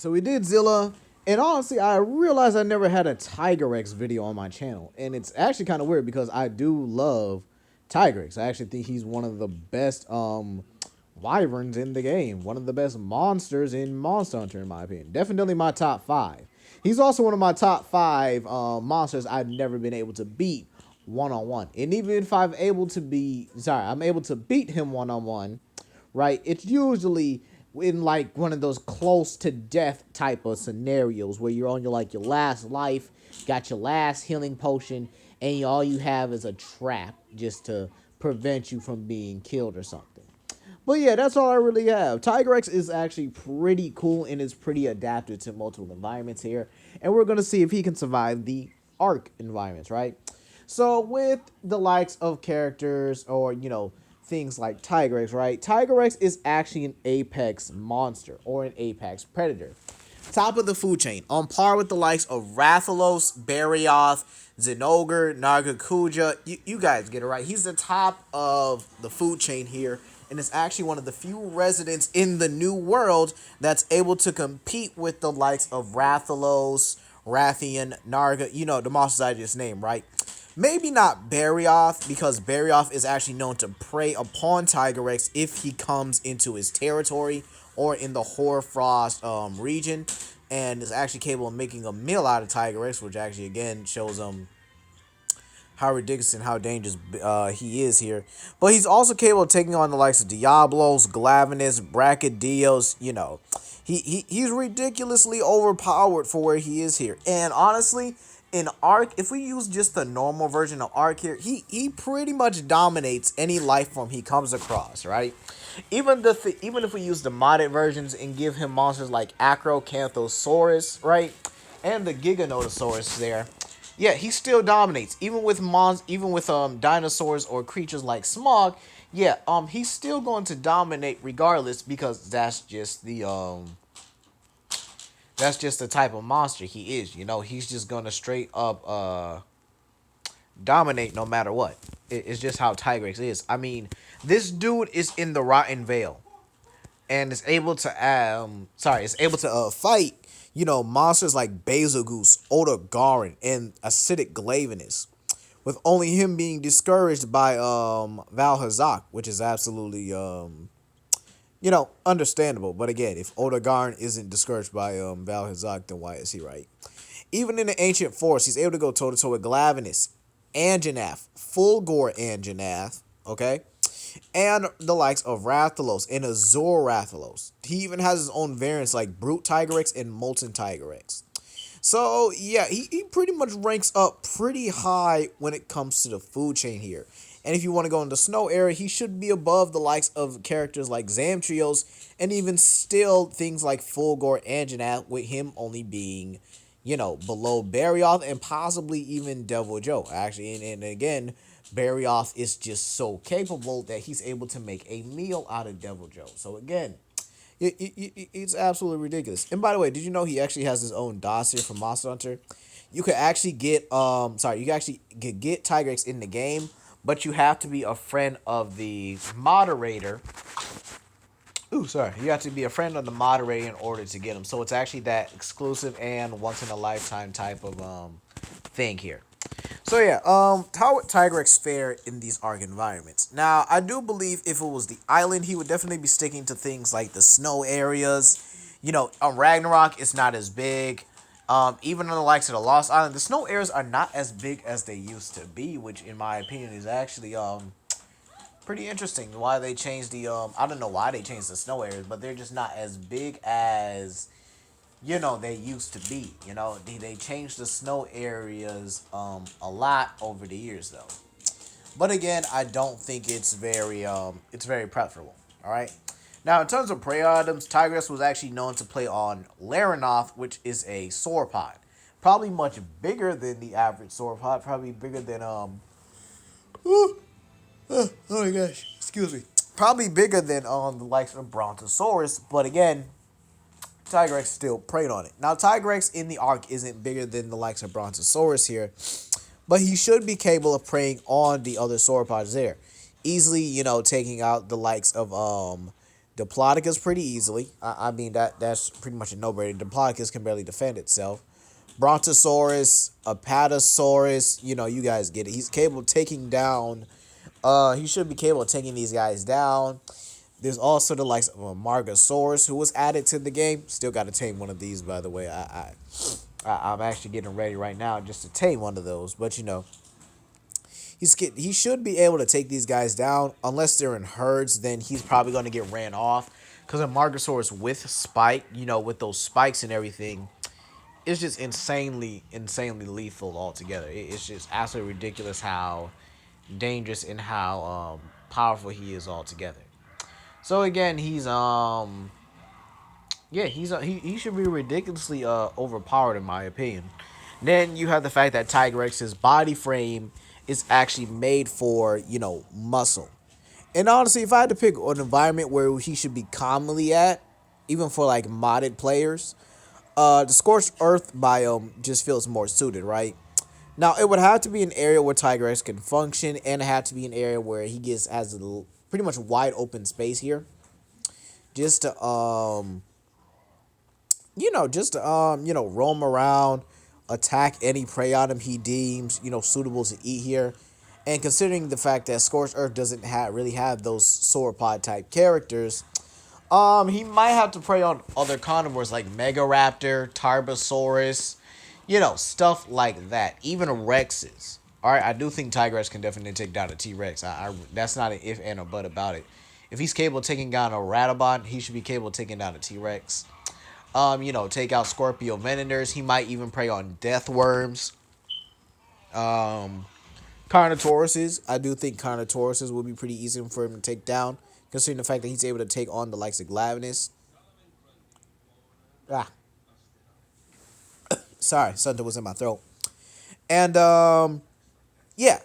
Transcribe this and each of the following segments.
So we did Zilla, and honestly, I realized I never had a Tigrex video on my channel, and it's actually kind of weird because I do love Tigrex. I actually think he's one of the best wyverns in the game, one of the best monsters in Monster Hunter, in my opinion. Definitely my top five. He's also one of my top five monsters I've never been able to beat one on one. And even if I'm able to beat him one on one, right? It's usually in like one of those close to death type of scenarios where you're on your last life, got your last healing potion, and all you have is a trap just to prevent you from being killed or something. But yeah, that's all I really have. Tigrex is actually pretty cool and is pretty adapted to multiple environments here. And we're going to see if he can survive the Arc environments, right? So with the likes of characters or, things like Tigrex, right? Tigrex is actually an apex monster or an apex predator. Top of the food chain, on par with the likes of Rathalos, Barioth, Zinogre, Nargacuja. You guys get it right. He's the top of the food chain here, and is actually one of the few residents in the new world that's able to compete with the likes of Rathalos, Rathian, Narga, the monsters I just named, right? Maybe not Barioth, because Barioth is actually known to prey upon Tigrex if he comes into his territory or in the Hoarfrost region, and is actually capable of making a meal out of Tigrex, which actually again shows how ridiculous and how dangerous he is here. But he's also capable of taking on the likes of Diablos, Glavenus, Brachydios. He's ridiculously overpowered for where he is here. And honestly, in Arc, if we use just the normal version of Arc here, he pretty much dominates any life form he comes across, right? Even if we use the modded versions and give him monsters like Acrocanthosaurus, right? And the Giganotosaurus there, yeah, he still dominates. Even with dinosaurs or creatures like Smog, yeah, he's still going to dominate regardless, because that's just the type of monster he is. He's just gonna straight up dominate no matter what. It's just how Tigrex is. I mean, this dude is in the Rotten Vale and is able to fight, monsters like Basilgoose, Odogaron, and Acidic Glavenus, with only him being discouraged by Valhazak, which is absolutely understandable. But again, if Odogaron isn't discouraged by Valhazak, then why is he, right? Even in the ancient forest, he's able to go toe to toe with Glavenus, Anjanath, Fulgore Anjanath, okay? And the likes of Rathalos and Azure Rathalos. He even has his own variants like Brute Tigrex and Molten Tigrex. So, yeah, he pretty much ranks up pretty high when it comes to the food chain here. And if you want to go into snow area, he should be above the likes of characters like Zamtrios, and even still things like Fulgore Anjanath, with him only being, below Barioth and possibly even Devil Joe. Actually, and again, Barioth is just so capable that he's able to make a meal out of Devil Joe. So again, it's absolutely ridiculous. And by the way, did you know he actually has his own dossier for Monster Hunter? You could actually get get Tigrex in the game, but you have to be a friend of the moderator. Ooh, sorry. You have to be a friend of the moderator in order to get him. So it's actually that exclusive and once in a lifetime type of thing here. So yeah, how would Tigrex fare in these Arc environments? Now, I do believe if it was the island, he would definitely be sticking to things like the snow areas. On Ragnarok, it's not as big. Even on the likes of the Lost Island, the snow areas are not as big as they used to be, which in my opinion is actually pretty interesting. Why they changed the I don't know why they changed the snow areas, but they're just not as big as they used to be. They changed the snow areas a lot over the years though. But again, I don't think it's very preferable. All right. Now, in terms of prey items, Tigrex was actually known to play on Laranoth, which is a sauropod. Probably much bigger than the average sauropod. Probably bigger than oh my gosh, excuse me. Probably bigger than the likes of Brontosaurus, but again, Tigrex still preyed on it. Now, Tigrex in the Arc isn't bigger than the likes of Brontosaurus here, but he should be capable of preying on the other sauropods there. Easily, taking out the likes of Diplodocus pretty easily. I mean that's pretty much a no-brainer. Diplodocus can barely defend itself. Brontosaurus, Apatosaurus, you guys get it. He's capable of taking down. He should be capable of taking these guys down. There's also the likes of a Margosaurus who was added to the game. Still got to tame one of these, by the way. I'm actually getting ready right now just to tame one of those. But he should be able to take these guys down unless they're in herds. Then he's probably going to get ran off because a Margosaurus with spike, with those spikes and everything, it's just insanely lethal altogether. It's just absolutely ridiculous how dangerous and how powerful he is altogether. So again, he's yeah, he should be ridiculously overpowered in my opinion. Then you have the fact that Tigrex's body frame is actually made for, muscle. And honestly, if I had to pick an environment where he should be commonly at, even for like modded players, the scorched earth biome just feels more suited, right? Now it would have to be an area where Tigrex can function, and it had to be an area where he gets has a pretty much wide open space here, just to roam around, attack any prey on him he deems suitable to eat here. And considering the fact that Scorched Earth doesn't really have those sauropod type characters, he might have to prey on other carnivores like Megaraptor, Tarbosaurus, stuff like that. Even Rexes. All right, I do think Tigrex can definitely take down a T Rex. That's not an if and a but about it. If he's capable of taking down a Rattlebot, he should be capable of taking down a T Rex. Take out Scorpio Venators. He might even prey on death worms. Um, Carnotauruses. I do think Carnotauruses will be pretty easy for him to take down, considering the fact that he's able to take on the likes of Glavenus. Ah, sorry, something was in my throat. And yeah,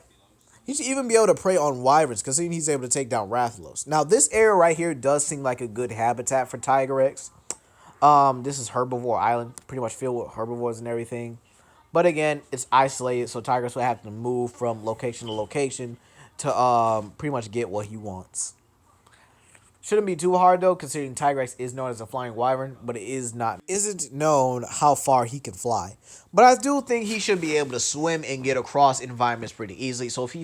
he should even be able to prey on wyverns, considering he's able to take down Rathalos. Now, this area right here does seem like a good habitat for Tigrex. This is Herbivore Island, pretty much filled with herbivores and everything. But again, it's isolated, so Tigrex will have to move from location to location to pretty much get what he wants. Shouldn't be too hard though, considering Tigrex is known as a flying wyvern, but it isn't known how far he can fly. But I do think he should be able to swim and get across environments pretty easily. So if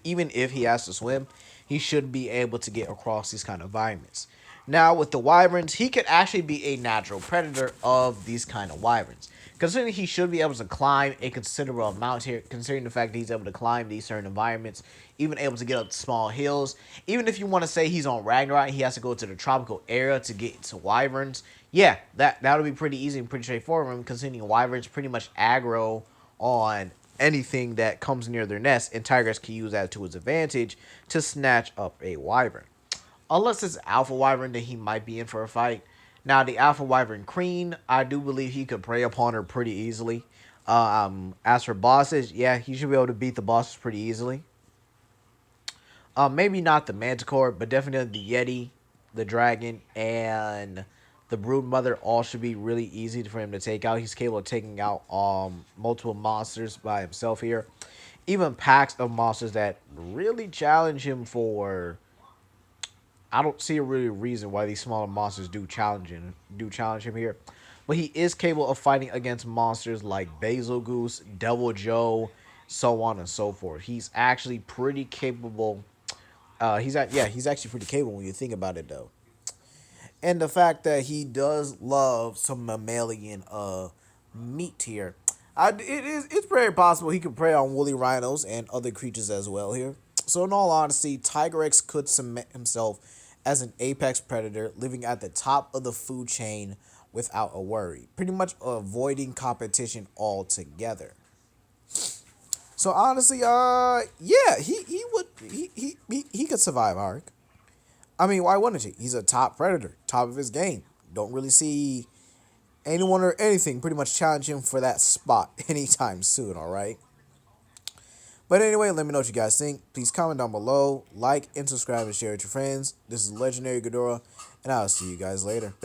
even if he has to swim, he should be able to get across these kind of environments. Now with the wyverns, he could actually be a natural predator of these kind of wyverns. Considering he should be able to climb a considerable amount here, considering the fact that he's able to climb these certain environments, even able to get up small hills. Even if you want to say he's on Ragnarok, he has to go to the tropical area to get to wyverns. Yeah, that'll be pretty easy and pretty straightforward for him, considering wyverns pretty much aggro on anything that comes near their nest, and Tigrex can use that to his advantage to snatch up a wyvern. Unless it's Alpha Wyvern, then he might be in for a fight. Now, the Alpha Wyvern Queen, I do believe he could prey upon her pretty easily. As for bosses, yeah, he should be able to beat the bosses pretty easily. Maybe not the Manticore, but definitely the Yeti, the Dragon, and the Brood Mother all should be really easy for him to take out. He's capable of taking out multiple monsters by himself here. Even packs of monsters that really challenge him for. I don't see a really reason why these smaller monsters do challenge him here. But he is capable of fighting against monsters like Basil Goose, Devil Joe, so on and so forth. He's actually pretty capable. He's actually pretty capable when you think about it though. And the fact that he does love some mammalian meat here. It's very possible he could prey on woolly rhinos and other creatures as well here. So in all honesty, Tigrex could cement himself as an apex predator living at the top of the food chain without a worry, pretty much avoiding competition altogether. So honestly, yeah, he would he could survive Ark. I mean, why wouldn't he? He's a top predator, top of his game. Don't really see anyone or anything pretty much challenge him for that spot anytime soon, all right? But anyway, let me know what you guys think. Please comment down below, like and subscribe and share with your friends. This is Legendary Ghidorah, and I'll see you guys later.